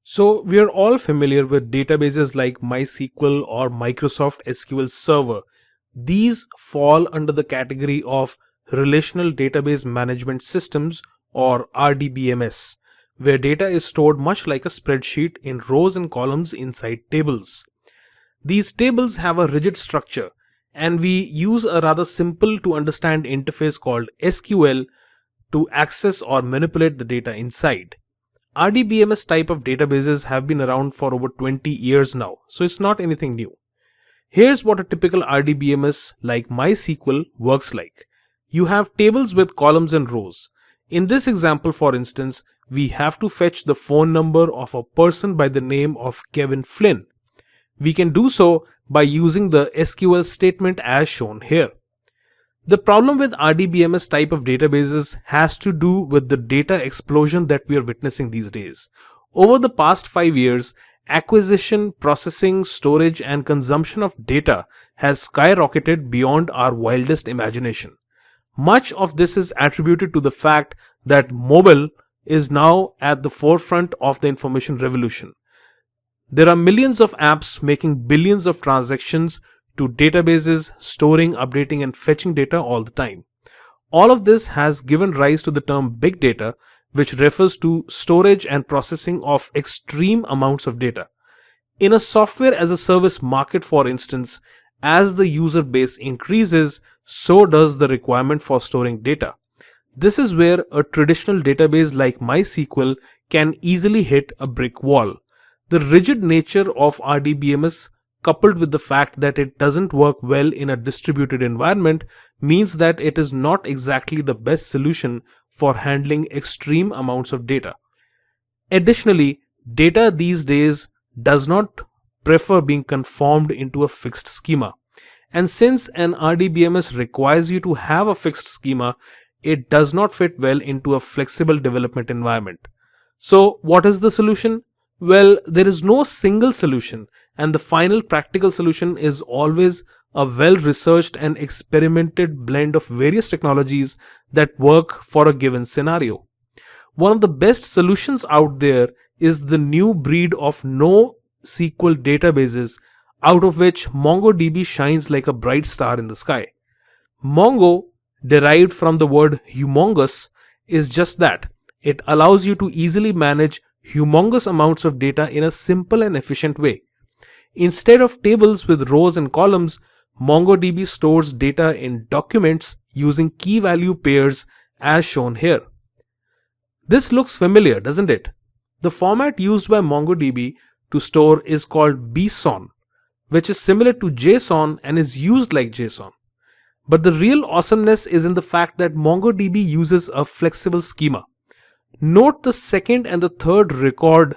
So we are all familiar with databases like MySQL or Microsoft SQL Server. These fall under the category of Relational Database Management Systems or RDBMS, where data is stored much like a spreadsheet in rows and columns inside tables. These tables have a rigid structure, and we use a rather simple to understand interface called SQL to access or manipulate the data inside. RDBMS type of databases have been around for over 20 years now, so it's not anything new. Here's what a typical RDBMS like MySQL works like. You have tables with columns and rows. In this example, for instance, we have to fetch the phone number of a person by the name of Kevin Flynn. We can do so by using the SQL statement as shown here. The problem with RDBMS type of databases has to do with the data explosion that we are witnessing these days. Over the past 5 years, acquisition, processing, storage, and consumption of data has skyrocketed beyond our wildest imagination. Much of this is attributed to the fact that mobile is now at the forefront of the information revolution. There are millions of apps making billions of transactions to databases, storing, updating, and fetching data all the time. All of this has given rise to the term big data, which refers to storage and processing of extreme amounts of data. In a software as a service market, for instance, as the user base increases, so does the requirement for storing data. This is where a traditional database like MySQL can easily hit a brick wall. The rigid nature of RDBMS, coupled with the fact that it doesn't work well in a distributed environment, means that it is not exactly the best solution for handling extreme amounts of data. Additionally, data these days does not prefer being conformed into a fixed schema. And since an RDBMS requires you to have a fixed schema, it does not fit well into a flexible development environment. So, what is the solution? Well, there is no single solution, and the final practical solution is always a well-researched and experimented blend of various technologies that work for a given scenario. One of the best solutions out there is the new breed of NoSQL databases, out of which MongoDB shines like a bright star in the sky. Mongo, derived from the word humongous, is just that. It allows you to easily manage humongous amounts of data in a simple and efficient way. Instead of tables with rows and columns, MongoDB stores data in documents using key value pairs as shown here. This looks familiar, doesn't it? The format used by MongoDB to store is called BSON, which is similar to JSON and is used like JSON. But the real awesomeness is in the fact that MongoDB uses a flexible schema. Note the second and the third record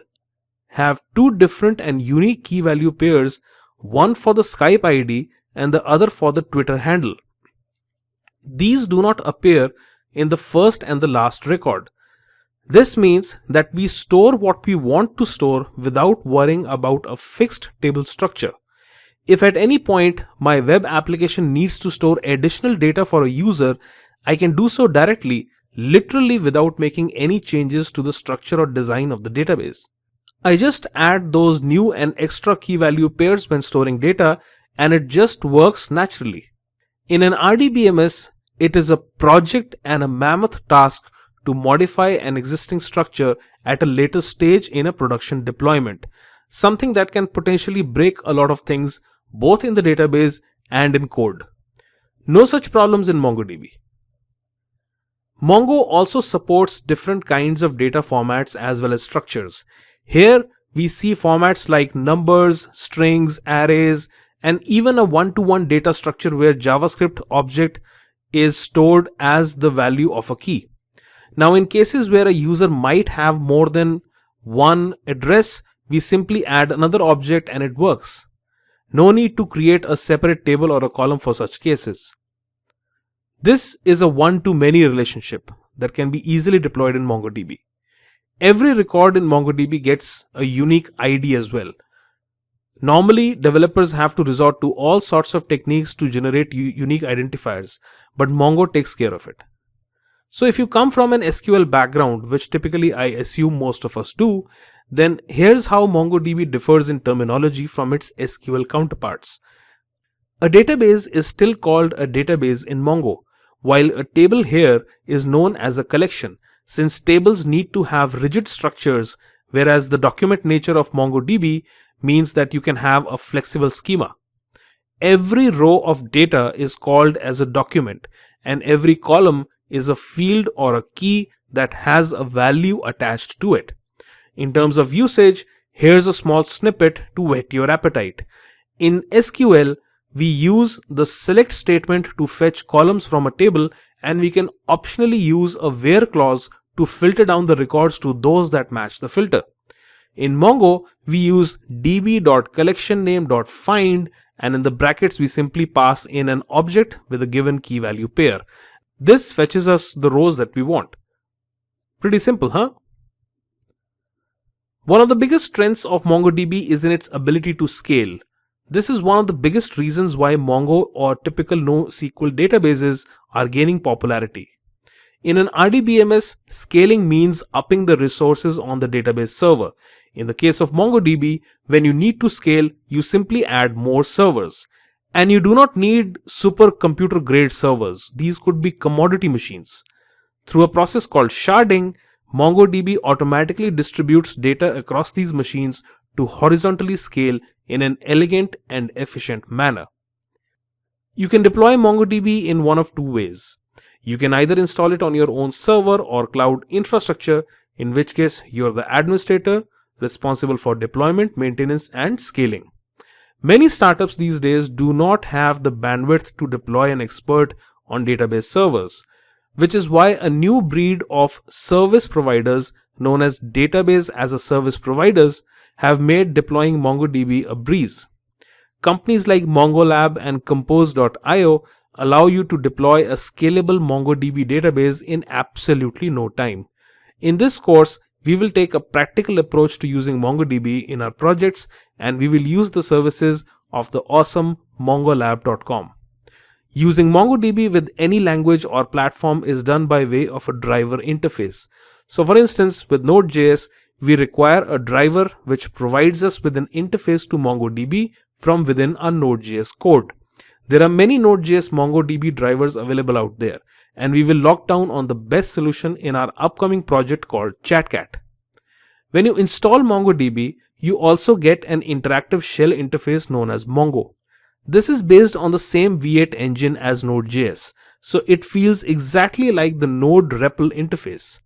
have two different and unique key value pairs, one for the Skype ID and the other for the Twitter handle. These do not appear in the first and the last record. This means that we store what we want to store without worrying about a fixed table structure. If at any point my web application needs to store additional data for a user, I can do so directly, literally without making any changes to the structure or design of the database. I just add those new and extra key value pairs when storing data, and it just works naturally. In an RDBMS, it is a project and a mammoth task to modify an existing structure at a later stage in a production deployment, something that can potentially break a lot of things both in the database and in code. No such problems in MongoDB. Mongo also supports different kinds of data formats as well as structures. Here we see formats like numbers, strings, arrays, and even a one-to-one data structure where JavaScript object is stored as the value of a key. Now, in cases where a user might have more than one address, we simply add another object and it works. No need to create a separate table or a column for such cases. This is a one-to-many relationship that can be easily deployed in MongoDB. Every record in MongoDB gets a unique ID as well. Normally, developers have to resort to all sorts of techniques to generate unique identifiers, but Mongo takes care of it. So if you come from an SQL background, which typically I assume most of us do, then here's how MongoDB differs in terminology from its SQL counterparts. A database is still called a database in Mongo, while a table here is known as a collection, since tables need to have rigid structures, whereas the document nature of MongoDB means that you can have a flexible schema. Every row of data is called as a document, and every column is a field or a key that has a value attached to it. In terms of usage, here's a small snippet to whet your appetite. In SQL, we use the select statement to fetch columns from a table, and we can optionally use a where clause to filter down the records to those that match the filter. In Mongo, we use db.collectionname.find, and in the brackets we simply pass in an object with a given key value pair. This fetches us the rows that we want. Pretty simple, huh? One of the biggest strengths of MongoDB is in its ability to scale. This is one of the biggest reasons why Mongo or typical NoSQL databases are gaining popularity. In an RDBMS, scaling means upping the resources on the database server. In the case of MongoDB, when you need to scale, you simply add more servers. And you do not need supercomputer grade servers. These could be commodity machines. Through a process called sharding, MongoDB automatically distributes data across these machines to horizontally scale in an elegant and efficient manner. You can deploy MongoDB in one of two ways. You can either install it on your own server or cloud infrastructure, in which case you're the administrator responsible for deployment, maintenance, and scaling. Many startups these days do not have the bandwidth to deploy an expert on database servers, which is why a new breed of service providers known as database as a service providers have made deploying MongoDB a breeze. Companies like MongoLab and Compose.io allow you to deploy a scalable MongoDB database in absolutely no time. In this course, we will take a practical approach to using MongoDB in our projects, and we will use the services of the awesome mongolab.com. Using MongoDB with any language or platform is done by way of a driver interface. So for instance, with Node.js, we require a driver which provides us with an interface to MongoDB from within our Node.js code. There are many Node.js MongoDB drivers available out there, and we will lock down on the best solution in our upcoming project called Chatcat. When you install MongoDB, you also get an interactive shell interface known as Mongo. This is based on the same V8 engine as Node.js, so it feels exactly like the Node REPL interface.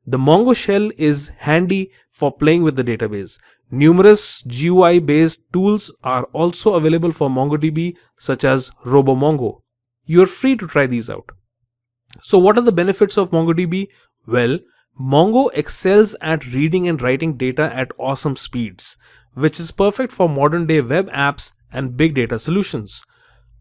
The Mongo shell is handy for playing with the database. Numerous GUI-based tools are also available for MongoDB, such as RoboMongo. You are free to try these out. So what are the benefits of MongoDB? Well, Mongo excels at reading and writing data at awesome speeds, which is perfect for modern day web apps and big data solutions.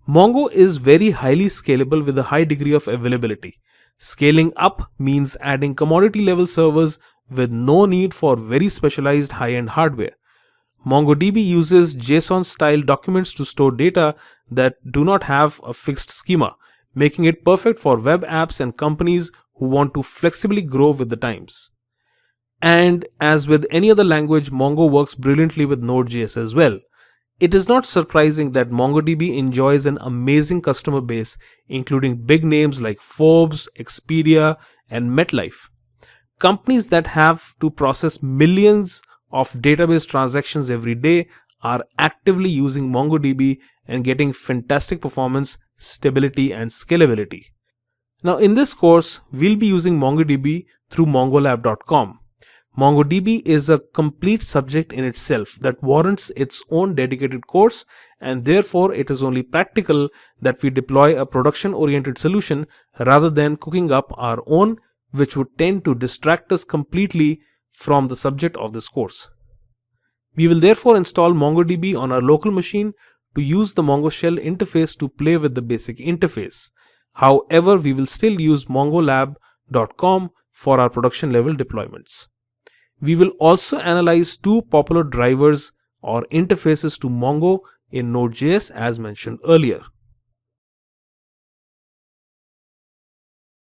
Mongo is very highly scalable with a high degree of availability. Scaling up means adding commodity level servers with no need for very specialized high-end hardware. MongoDB uses JSON style documents to store data that do not have a fixed schema, making it perfect for web apps and companies who want to flexibly grow with the times. And as with any other language, Mongo works brilliantly with Node.js as well. It is not surprising that MongoDB enjoys an amazing customer base, including big names like Forbes, Expedia, and MetLife. Companies that have to process millions of database transactions every day are actively using MongoDB and getting fantastic performance, stability, and scalability. Now in this course, we'll be using MongoDB through mongolab.com. MongoDB is a complete subject in itself that warrants its own dedicated course, and therefore it is only practical that we deploy a production-oriented solution rather than cooking up our own, which would tend to distract us completely from the subject of this course. We will therefore install MongoDB on our local machine to use the Mongo shell interface to play with the basic interface. However, we will still use mongolab.com for our production level deployments. We will also analyze two popular drivers or interfaces to Mongo in Node.js as mentioned earlier.